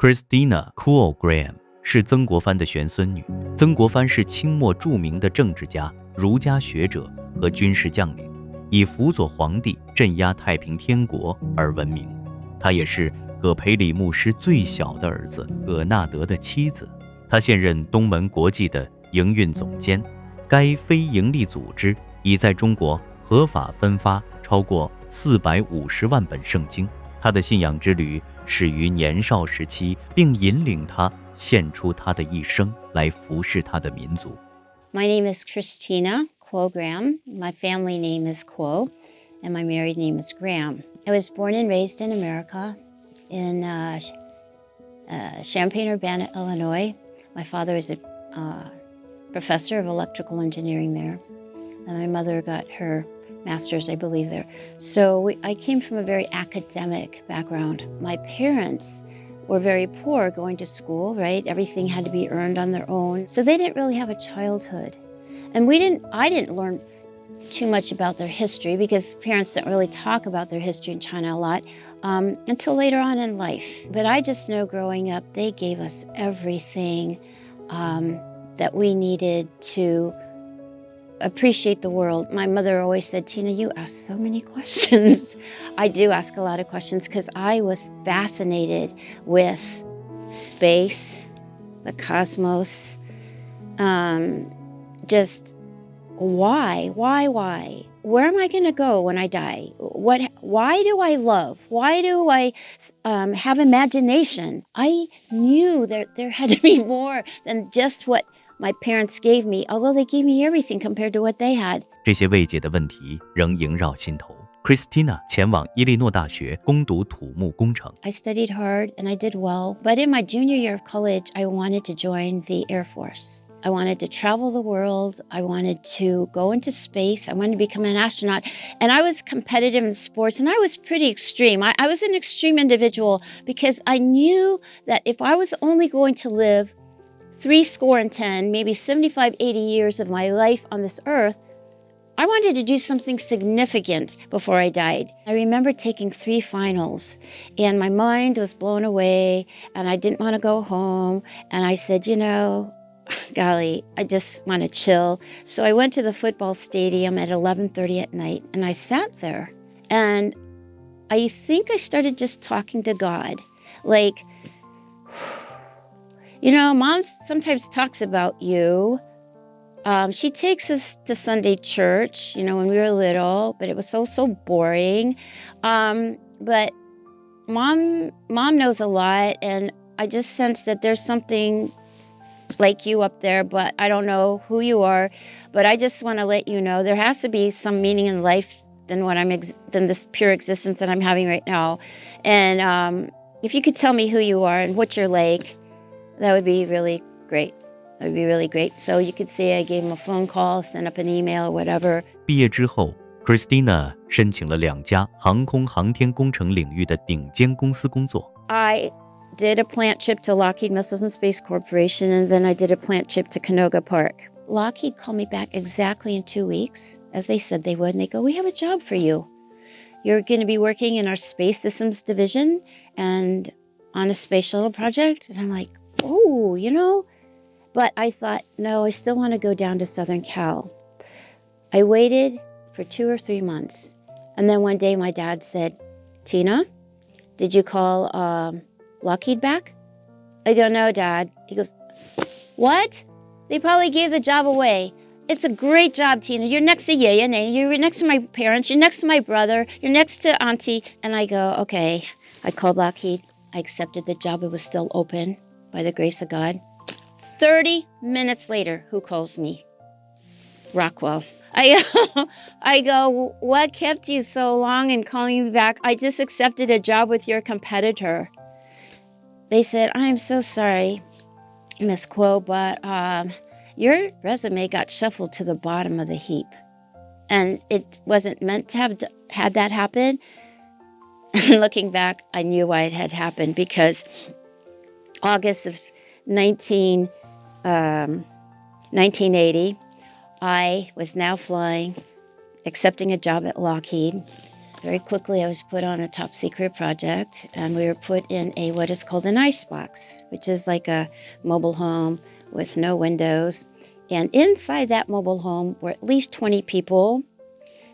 Christina Kuo Graham 是曾国藩的玄孙女。曾国藩是清末著名的政治家、儒家学者和军事将领，以辅佐皇帝镇压太平天国而闻名。他也是葛培理牧师最小的儿子葛纳德的妻子。他现任东门国际的营运总监，该非营利组织已在中国合法分发超过450万本圣经。他的信仰之旅始于年少时期，并引领他献出他的一生来服侍他的民族。 My name is Christina Kuo Graham. My family name is Kuo, and my married name is Graham. I was born and raised in America, in Champaign-Urbana, Illinois. My father is a professor of electrical engineering there, and my mother got her master's, I believe, there. So I came from a very academic background. My parents were very poor going to school, right? Everything had to be earned on their own. So they didn't really have a childhood. And I didn't learn too much about their history because parents didn't really talk about their history in China a lot until later on in life. But I just know growing up, they gave us everything that we needed to appreciate the world. My mother always said, Tina, you ask so many questions. I do ask a lot of questions because I was fascinated with space, the cosmos, just why? Where am I going to go when I die? Why do I love? Why do I have imagination? I knew that there had to be more than just what my parents gave me, although they gave me everything compared to what they had. 这些未解的问题仍萦绕心头。Christina 前往伊利诺大学攻读土木工程。 I studied hard and I did well, but in my junior year of college, I wanted to join the Air Force. I wanted to travel the world. I wanted to go into space. I wanted to become an astronaut. And I was competitive in sports, and I was pretty extreme. I was an extreme individual because I knew that if I was only going to live 70, maybe 75, 80 years of my life on this earth, I wanted to do something significant before I died. I remember taking 3 finals, and my mind was blown away, and I didn't want to go home. And I said, golly, I just want to chill. So I went to the football stadium at 11:30 at night, and I sat there. And I think I started just talking to God, like, Mom sometimes talks about you. She takes us to Sunday church, when we were little, but it was so boring. But Mom knows a lot, and I just sense that there's something like you up there, but I don't know who you are. But I just want to let you know there has to be some meaning in life than this pure existence that I'm having right now. And if you could tell me who you are and what you're like, that would be really great. That would be really great. So you could say I gave him a phone call, send up an email, or whatever. 毕业之后 Christina 申请了2家航空航天工程领域的顶尖公司工作。 I did a plant trip to Lockheed Missiles and Space Corporation, and then I did a plant trip to Canoga Park. Lockheed called me back exactly in 2 weeks, as they said they would, and they go, we have a job for you. You're going to be working in our space systems division and on a space shuttle project. And I'm like, but I thought, no, I still want to go down to Southern Cal. I waited for 2 or 3 months. And then one day my dad said, Tina, did you call Lockheed back? I go, no, Dad. He goes, what? They probably gave the job away. It's a great job, Tina. You're next to Yaya and you're next to my parents, you're next to my brother, you're next to Auntie. And I go, okay. I called Lockheed. I accepted the job. It was still open by the grace of God. 30 minutes later, who calls me? Rockwell. I go, what kept you so long in calling me back? I just accepted a job with your competitor. They said, I'm so sorry, Miss Kuo, but your resume got shuffled to the bottom of the heap. And it wasn't meant to have had that happen. And looking back, I knew why it had happened, because August of 1980, I was now flying, accepting a job at Lockheed. very quickly I was put on a top secret project, and we were put in what is called an icebox, which is like a mobile home with no windows. And inside that mobile home were at least 20 people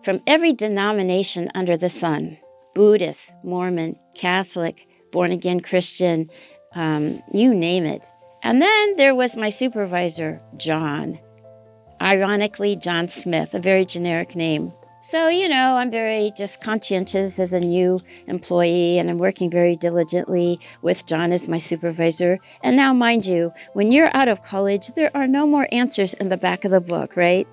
from every denomination under the sun: Buddhist, Mormon, Catholic, born-again Christian, you name it. And then there was my supervisor, John. Ironically, John Smith, a very generic name. So, I'm very just conscientious as a new employee, and I'm working very diligently with John as my supervisor. And now, mind you, when you're out of college, there are no more answers in the back of the book, right?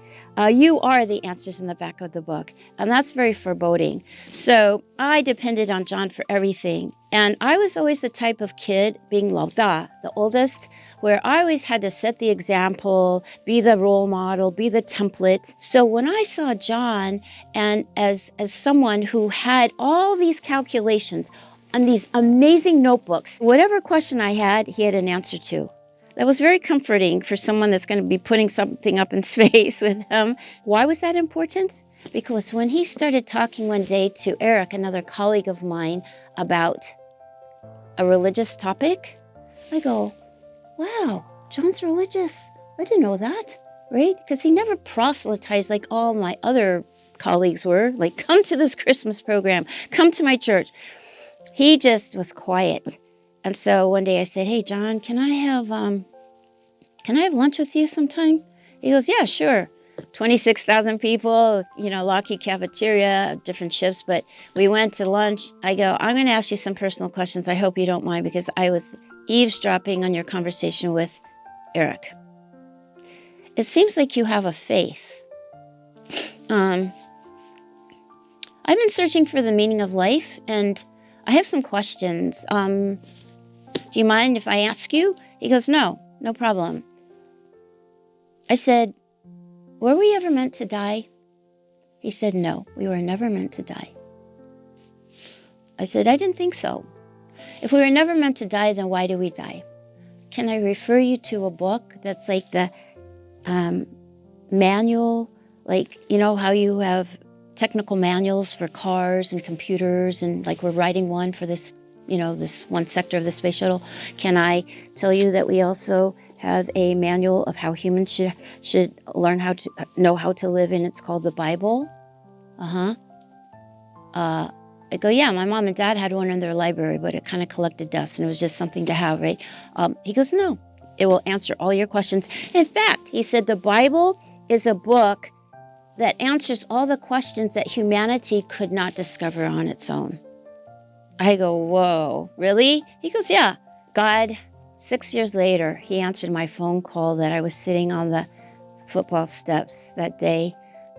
You are the answers in the back of the book, and that's very foreboding. So I depended on John for everything. And I was always the type of kid, being the oldest, where I always had to set the example, be the role model, be the template. So when I saw John, and as someone who had all these calculations on these amazing notebooks, whatever question I had, he had an answer to. That was very comforting for someone that's going to be putting something up in space with him. Why was that important? Because when he started talking one day to Eric, another colleague of mine, about a religious topic, I go, wow, John's religious. I didn't know that, right? Because he never proselytized like all my other colleagues were, like, come to this Christmas program, come to my church. He just was quiet. And so one day I said, hey, John, can I have lunch with you sometime? He goes, yeah, sure. 26,000 people, Lockheed cafeteria, different shifts, but we went to lunch. I go, I'm going to ask you some personal questions. I hope you don't mind, because I was eavesdropping on your conversation with Eric. It seems like you have a faith. I've been searching for the meaning of life, and I have some questions. Do you mind if I ask you? He goes, no problem. I said, were we ever meant to die? He said, no, we were never meant to die. I said, I didn't think so. If we were never meant to die, then why do we die? Can I refer you to a book that's like the manual, like, how you have technical manuals for cars and computers, and like we're writing one for this, this one sector of the space shuttle. Can I tell you that we also have a manual of how humans should learn how to know how to live, and it's called the Bible? I go, yeah, my mom and dad had one in their library, but it kind of collected dust, and it was just something to have, right? He goes, no, it will answer all your questions. In fact, he said the Bible is a book that answers all the questions that humanity could not discover on its own. I go, whoa, really? He goes, yeah. God, 6 years later, he answered my phone call that I was sitting on the football steps that day.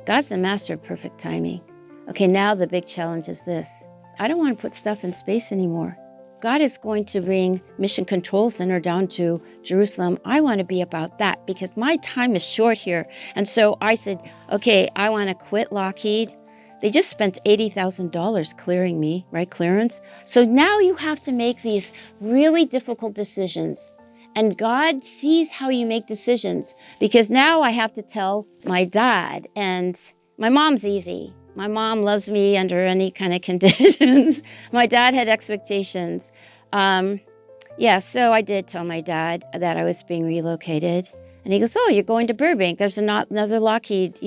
God's the master of perfect timing. Okay, now the big challenge is this. I don't want to put stuff in space anymore. God is going to bring Mission Control Center down to Jerusalem. I want to be about that, because my time is short here. And so I said, okay, I want to quit Lockheed. They just spent $80,000 clearing me, right? Clearance. So now you have to make these really difficult decisions. And God sees how you make decisions, because now I have to tell my dad, and my mom's easy. My mom loves me under any kind of conditions. My dad had expectations. So I did tell my dad that I was being relocated. And he goes, oh, you're going to Burbank. There's another Lockheed,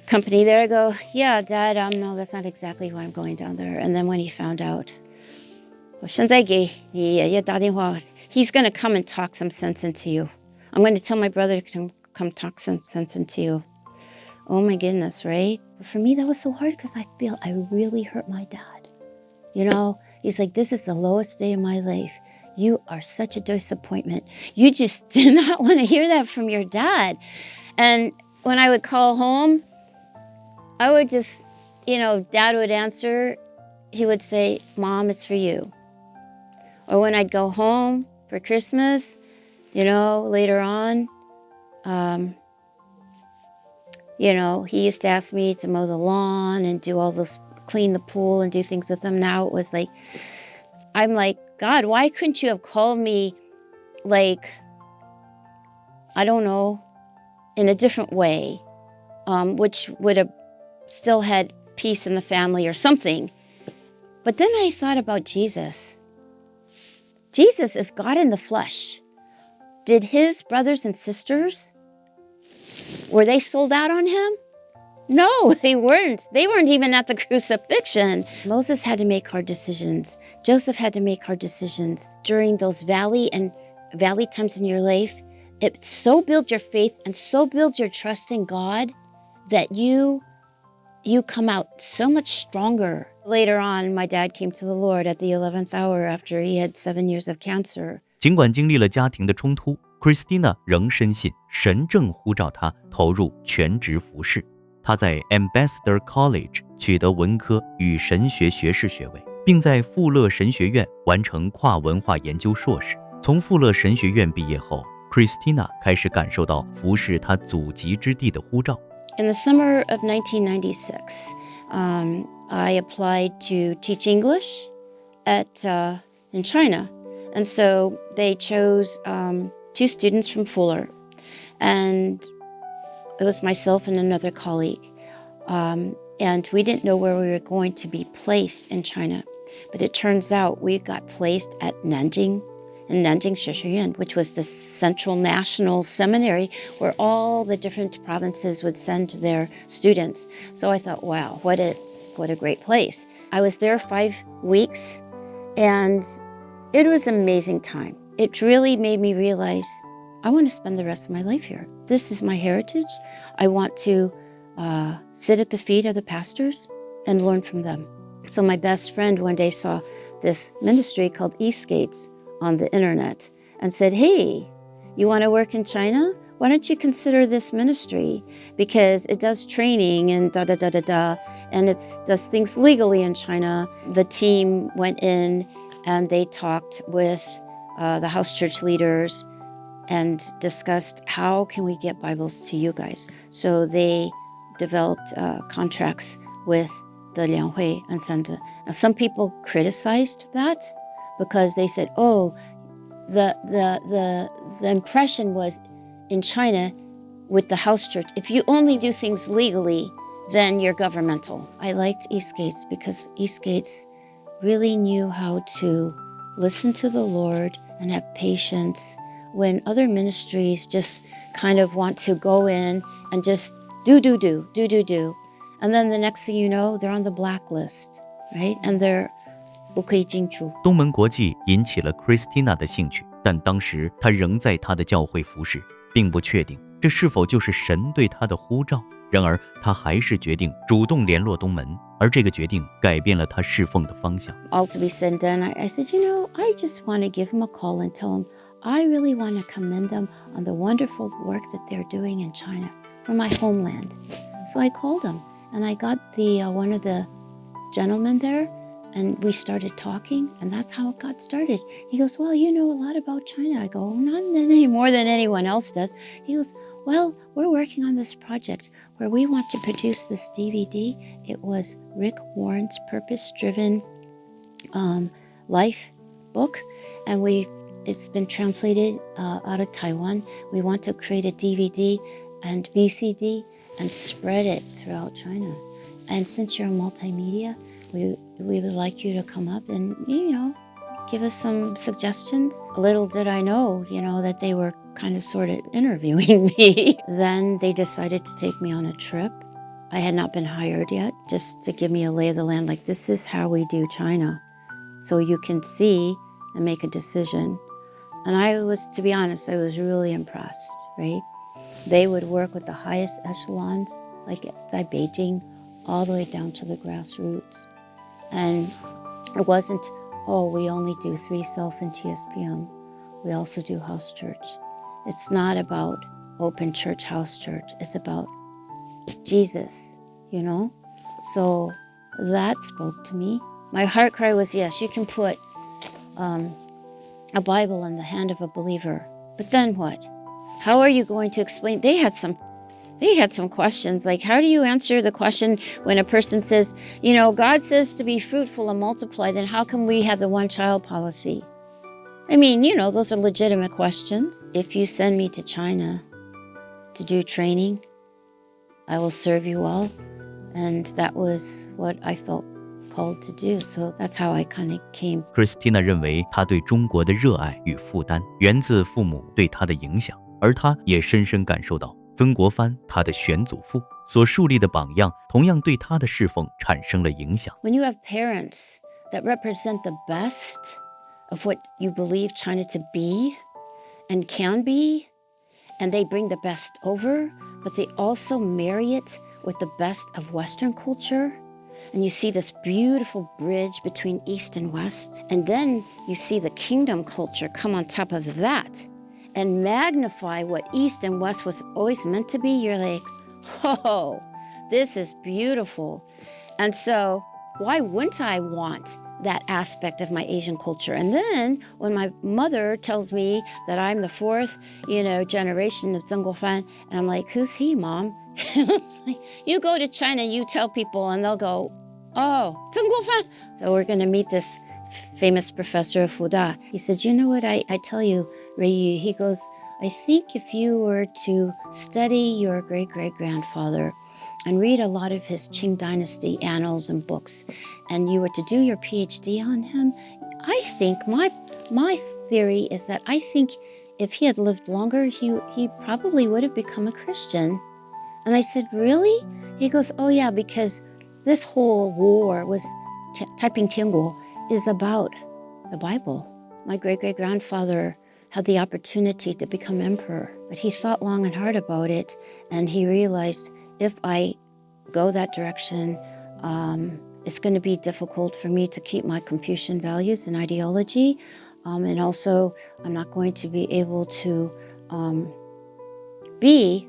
company there. I go, yeah, Dad, no, that's not exactly why I'm going down there. And then when he found out, he's going to come and talk some sense into you. I'm going to tell my brother to come talk some sense into you. Oh my goodness, right? But for me, that was so hard, because I feel I really hurt my dad. He's like, this is the lowest day of my life. You are such a disappointment. You just did not want to hear that from your dad. And when I would call home, I would just, Dad would answer. He would say, Mom, it's for you. Or when I'd go home for Christmas, later on, he used to ask me to mow the lawn and do all those, clean the pool and do things with him. Now it was like, I'm like, God, why couldn't you have called me, like, I don't know, in a different way, which would have still had peace in the family or something. But then I thought about Jesus. Jesus is God in the flesh. Did his brothers and sisters, were they sold out on him? No, they weren't. They weren't even at the crucifixion. Moses had to make hard decisions. Joseph had to make hard decisions during those valley times in your life. It so builds your faith and so builds your trust in God that you come out so much stronger. Later on, my dad came to the Lord at the 11th hour after he had 7 years of cancer. 尽管经历了家庭的冲突， Christina 仍深信神正呼召她投入全职服事。她在 Ambassador College 取得文科与神学学士学位，并在富勒神学院完成跨文化研究硕士。从富勒神学院毕业后， Christina 开始感受到服侍她祖籍之地的呼召。In the summer of 1996, I applied to teach English in China. And so they chose 2 students from Fuller. And it was myself and another colleague. And we didn't know where we were going to be placed in China. But it turns out we got placed at Nanjing, in Nanjing Shishiyuan, which was the central national seminary where all the different provinces would send their students. So I thought, wow, what a great place. I was there 5 weeks, and it was an amazing time. It really made me realize I want to spend the rest of my life here. This is my heritage. I want to sit at the feet of the pastors and learn from them. So my best friend one day saw this ministry called Eastgates on the internet and said, hey, you want to work in China? Why don't you consider this ministry? Because it does training and da-da-da-da-da, and it does things legally in China. The team went in and they talked with the house church leaders and discussed how can we get Bibles to you guys. So they developed contracts with the Lianghui and Santa. Now some people criticized that because they said, oh, the impression was in China with the house church, if you only do things legally, then you're governmental. I liked Eastgates because Eastgates really knew how to listen to the Lord and have patience when other ministries just kind of want to go in and just do. And then the next thing you know, they're on the blacklist, right? And they're 不可以进出。东门国际引起了 Christina 的兴趣，但当时她仍在她的教会服侍，并不确定这是否就是神对她的呼召。然而她还是决定主动联络东门，而这个决定改变了她侍奉的方向。 All to be said and done, I said, I just want to give him a call and tell him I really want to commend them on the wonderful work that they're doing in China for my homeland. So I called him and I got one of the gentlemen there. And we started talking, and that's how it got started. He goes, well, you know a lot about China. I go, not any more than anyone else does. He goes, well, we're working on this project where we want to produce this DVD. It was Rick Warren's purpose-driven life book, and it's been translated out of Taiwan. We want to create a DVD and VCD and spread it throughout China. And since you're a multimedia, we would like you to come up and, give us some suggestions. Little did I know, that they were kind of sort of interviewing me. Then they decided to take me on a trip. I had not been hired yet, just to give me a lay of the land, like this is how we do China. So you can see and make a decision. And to be honest, I was really impressed, right? They would work with the highest echelons, like at Beijing, all the way down to the grassroots. And it wasn't, we only do 3 self and TSPM. We also do house church. It's not about open church, house church. It's about Jesus, So that spoke to me. My heart cry was, yes, you can put a Bible in the hand of a believer. But then what? How are you going to explain? They had some questions, like how do you answer the question when a person says, God says to be fruitful and multiply, then how come we have the one-child policy? I mean, those are legitimate questions. If you send me to China to do training, I will serve you all And that was what I felt called to do. So that's how I kind of came. Christina 认为她对中国的热爱与负担源自父母对她的影响，而她也深深感受到曾国藩他的玄祖父所树立的榜样同样对她的侍奉产生了影响。 When you have parents that represent the best of what you believe China to be and can be, and they bring the best over, but they also marry it with the best of Western culture, and you see this beautiful bridge between East and West, and then you see the kingdom culture come on top of that and magnify what East and West was always meant to be. You're like, oh, this is beautiful. And so why wouldn't I want that aspect of my Asian culture? And then when my mother tells me that I'm the fourth, generation of曾國藩, and I'm like, who's he, Mom? It's like, you go to China, you tell people, and they'll go, oh,曾國藩. So we're going to meet this famous professor of Fuda. He said, you know what, I tell you, Rui, he goes, I think if you were to study your great-great-grandfather and read a lot of his Qing Dynasty annals and books, and you were to do your PhD on him, I think my theory is that I think if he had lived longer, he probably would have become a Christian. And I said, really? He goes, oh yeah, because this whole war was, 太平天国, is about the Bible. My great-great-grandfather had the opportunity to become emperor, but he thought long and hard about it, and he realized if I go that direction, it's going to be difficult for me to keep my Confucian values and ideology, and also I'm not going to be able to be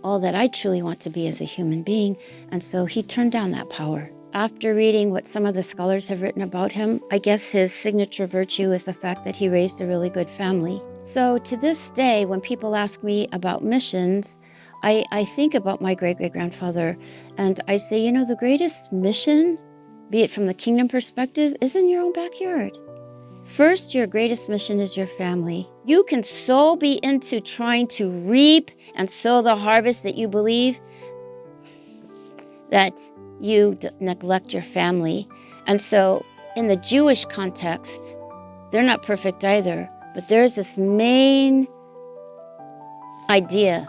all that I truly want to be as a human being, and so he turned down that power. After reading what some of the scholars have written about him, I guess his signature virtue is the fact that he raised a really good family. So to this day, when people ask me about missions, I think about my great-great-grandfather, and I say, the greatest mission, be it from the kingdom perspective, is in your own backyard. First, your greatest mission is your family. You can so be into trying to reap and sow the harvest that you believe that you neglect your family. And so in the Jewish context, they're not perfect either, but there's this main idea.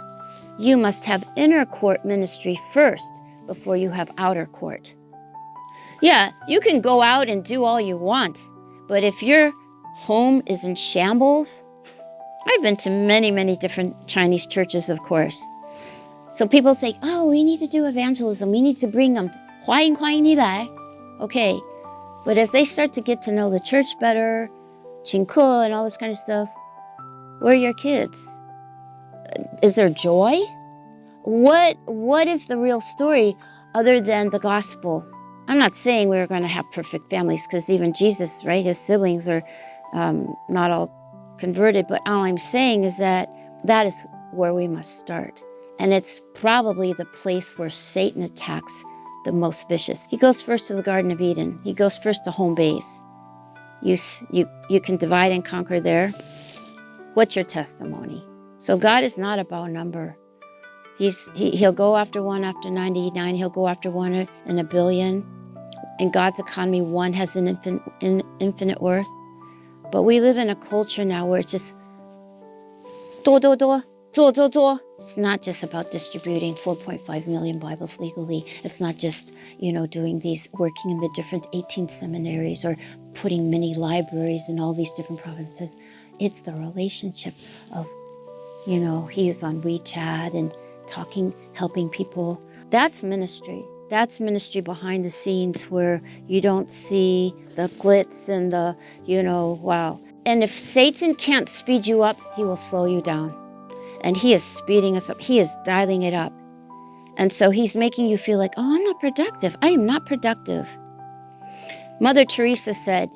You must have inner court ministry first before you have outer court. Yeah, you can go out and do all you want, but if your home is in shambles, I've been to many, many different Chinese churches, of course. So people say, oh, we need to do evangelism. We need to bring them. 欢迎你来. Okay, but as they start to get to know the church better, 请客 and all this kind of stuff, where are your kids? Is there joy? What is the real story other than the gospel? I'm not saying we're going to have perfect families, because even Jesus, right, his siblings are not all converted, but all I'm saying is that is where we must start. And it's probably the place where Satan attacks the most vicious. He goes first to the Garden of Eden. He goes first to home base. You can divide and conquer there. What's your testimony? So God is not about number. He'll go after one after 99. He'll go after one in a billion. In God's economy, one has an infinite worth. But we live in a culture now where it's just 多多多 做. It's not just about distributing 4.5 million Bibles legally. It's not just, doing these, working in the different 18 seminaries or putting mini libraries in all these different provinces. It's the relationship of, he is on WeChat and talking, helping people. That's ministry. That's ministry behind the scenes where you don't see the glitz and the, wow. And if Satan can't speed you up, he will slow you down. And he is speeding us up. He is dialing it up. And so he's making you feel like, oh, I'm not productive. I am not productive. Mother Teresa said,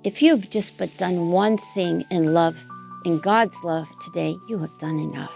if you've just but done one thing in love, in God's love today, you have done enough.